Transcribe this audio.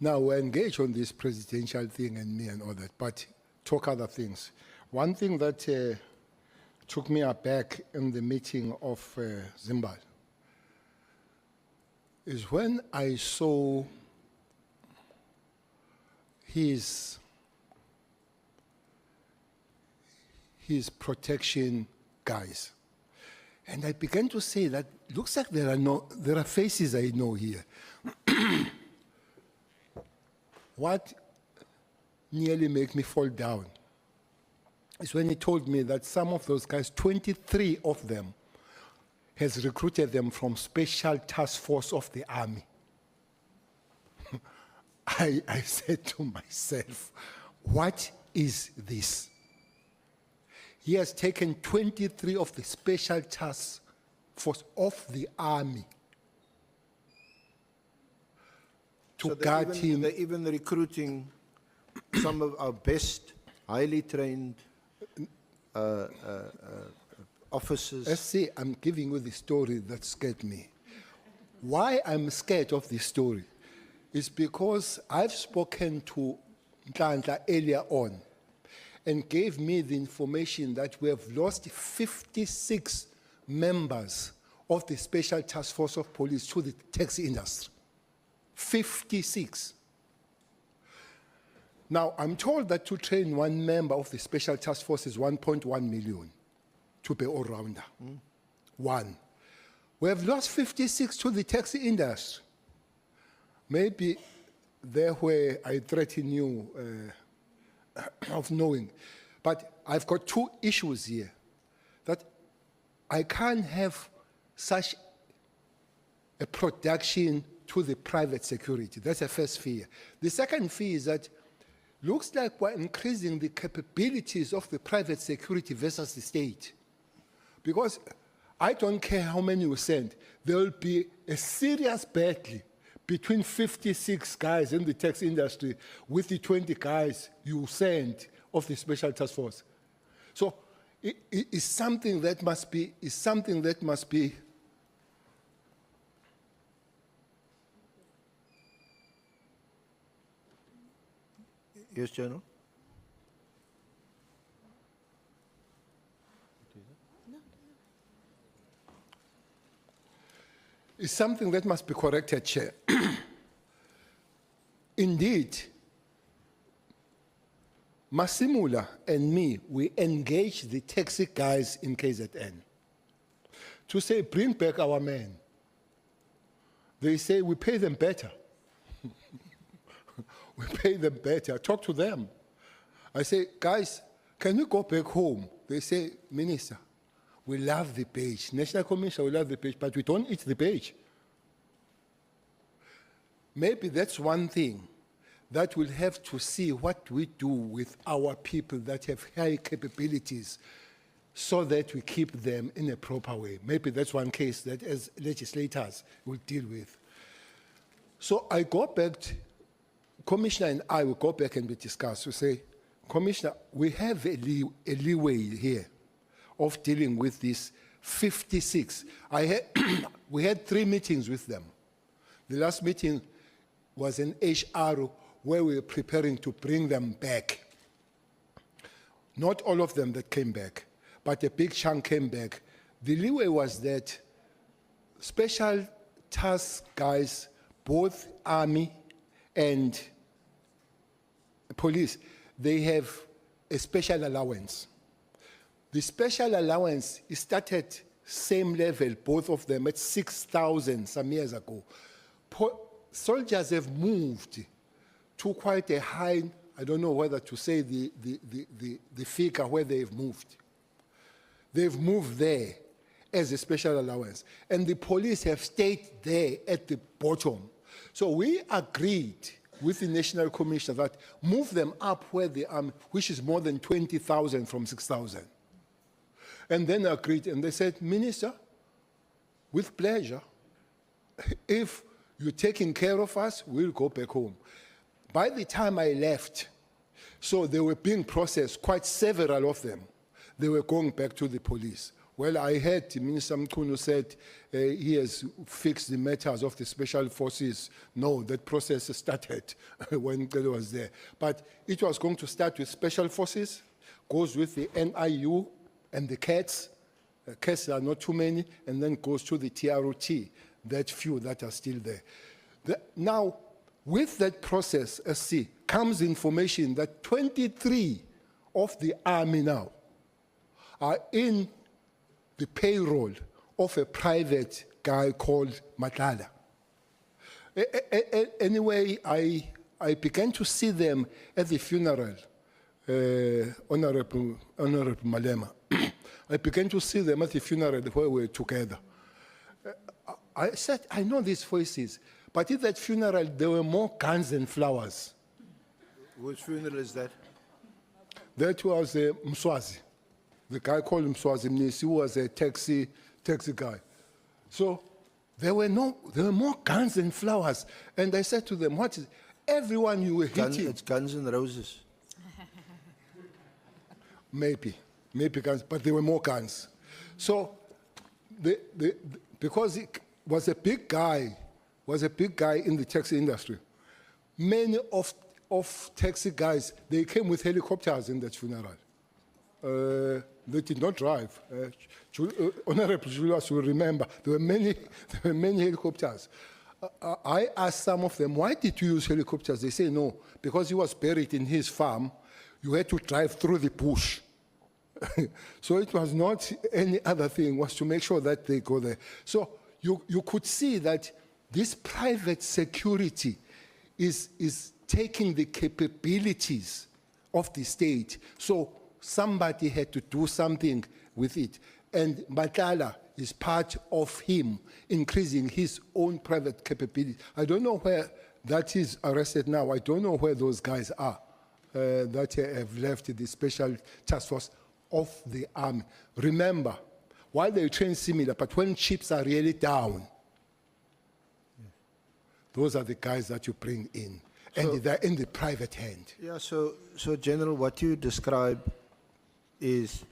Now, we're engaged on this presidential thing and me and all that, but talk other things. One thing that took me aback in the meeting of Seagull is when I saw his protection guys. And I began to say that looks like there are faces I know here. What nearly made me fall down is when he told me that some of those guys, 23 of them, has recruited them from Special Task Force of the Army. I said to myself, what is this? He has taken 23 of the Special Task Force of the Army to guard him. They're even recruiting some of our best, highly trained officers. Let's see, I'm giving you the story that scared me. Why I'm scared of this story is because I've spoken to Nhlanhla earlier on and gave me the information that we have lost 56 members of the Special Task Force of Police to the taxi industry. 56. Now, I'm told that to train one member of the Special Task Force is 1.1 million to be all-rounder. One. We have lost 56 to the taxi industry. Maybe there where I threaten you of knowing. But I've got two issues here. That I can't have such a production to the private security. That's the first fear. The second fear is that looks like we're increasing the capabilities of the private security versus the state. Because I don't care how many you send, there will be a serious battle between 56 guys in the tax industry with the 20 guys you send of the Special Task Force. So it's something that must be, Yes, General? It's something that must be corrected, Chair. Indeed, Masimula and me, we engaged the taxi guys in KZN to say, bring back our men. They say, we pay them better. We pay them better. Talk to them. I say, guys, can we go back home? They say, Minister, we love the page. National Commission, we love the page, but we don't eat the page. Maybe that's one thing that we'll have to see what we do with our people that have high capabilities so that we keep them in a proper way. Maybe that's one case that as legislators will deal with. So I go back, Commissioner and I will go back and we discuss. We say, Commissioner, we have a leeway here of dealing with this 56. We had 3 meetings with them. The last meeting was in HR where we were preparing to bring them back. Not all of them that came back, but a big chunk came back. The leeway was that special task guys, both Army and police, they have a special allowance. The special allowance started same level, both of them, at 6,000 some years ago. Soldiers have moved to quite a high, I don't know whether to say the figure where they've moved. They've moved there as a special allowance. And the police have stayed there at the bottom. So we agreed with the National Commission that move them up where they are, which is more than 20,000 from 6,000. And then agreed, and they said, Minister, with pleasure, if you're taking care of us, we'll go back home. By the time I left, so they were being processed, quite several of them, they were going back to the police. Well, I heard Minister Mchunu said he has fixed the matters of the special forces. No, that process started when Cele was there. But it was going to start with special forces, goes with the NIU and the cats. Cats are not too many, and then goes to the TROT, that few that are still there. Now, with that process, SC, comes information that 23 of the army now are in the payroll of a private guy called Matlala. Anyway, I began to see them at the funeral, Honorable Malema. I began to see them at the funeral where we were together. I said, I know these voices, but at that funeral, there were more guns and flowers. Which funeral is that? That was Mswazi. The guy called Mswazi Mnisi, who was a taxi guy. So there were more guns and flowers. And I said to them, what is everyone you were hitting? It's Guns and Roses. Maybe guns, but there were more guns. So because it was a big guy in the taxi industry, many of taxi guys, they came with helicopters in that funeral. They did not drive. Honorable Julius will remember, there were many helicopters. I asked some of them, why did you use helicopters? They say no, because he was buried in his farm, you had to drive through the bush. So it was not any other thing, was to make sure that they go there. So you could see that this private security is taking the capabilities of the state. So somebody had to do something with it. And Matlala is part of him increasing his own private capability. I don't know where that is arrested now. I don't know where those guys are that have left the special task force of the army. Remember, while they train similar, but when chips are really down, those are the guys that you bring in. And they're in the private hand. Yeah, so General, what you describe is